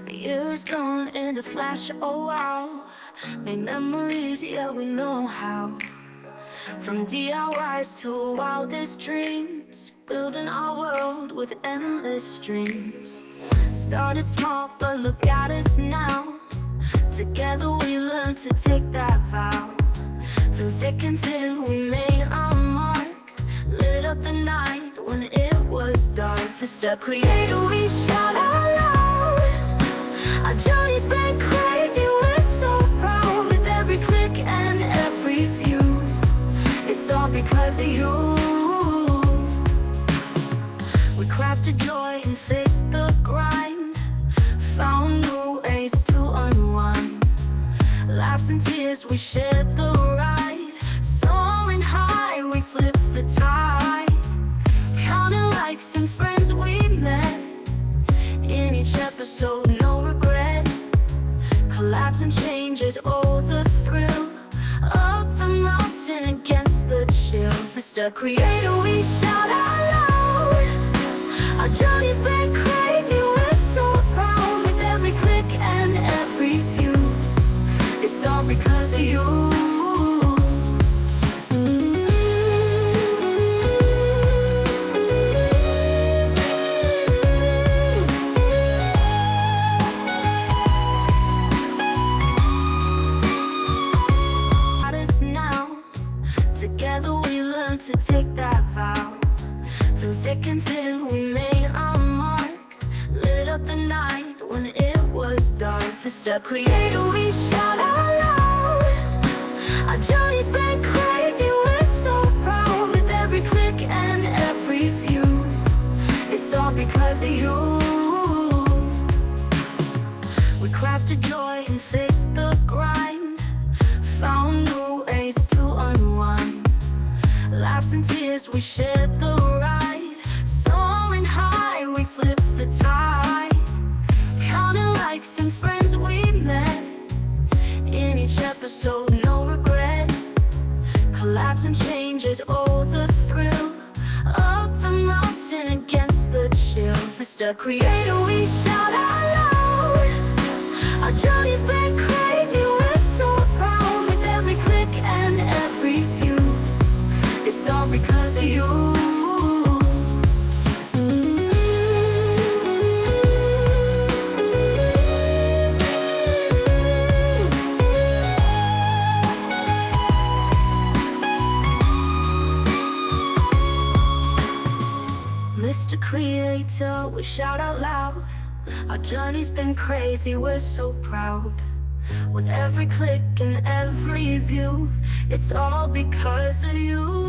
Years gone in a flash, oh wow. Made memories, yeah, we know how. From DIYs to wildest dreams, building our world with endless dreams. Started small, but look at us now. Together we learned to take that vow. Through thick and thin we made our mark. Lit up the night when it was dark. Mr. Creator, we shout out loud. Our journey's been crazy, we're so proud. With every click and every view, it's all because of you. We crafted joy and faced the grind. Found new ways to unwind. Laughs and tears, we shared the ride. Soaring high, we flipped the tide. Counting likes and friends we met. In each episode, no regret. Collabs and changes, oh the thrill. Up the mountain against the chill. Mr. Creator, we shout out loud. Our journey's been crazy, we're so proud. With every click and every view, it's all because of you. Together we learned to take that vow. Through thick and thin we made our mark. Lit up the night when it was dark. Mr. Creator, we shout out loud. Our journey's been crazy, we're so proud. With every click and every view, it's all because of you. We crafted joy and faced the grind. Found new ways to unwind. Laughs and tears, we shared the ride. Soaring high, we flipped the tide. Counting likes and friends we met. In each episode, no regret. Collabs and changes, oh the thrill. Up the mountain against the chill. Mr. Creator, we shout out loud. Our journey's been crazy, we're so proud. With every click and every view, it's all because of you. Mr. Creator, we shout out loud. Our journey's been crazy, we're so proud. With every click and every view, it's all because of you.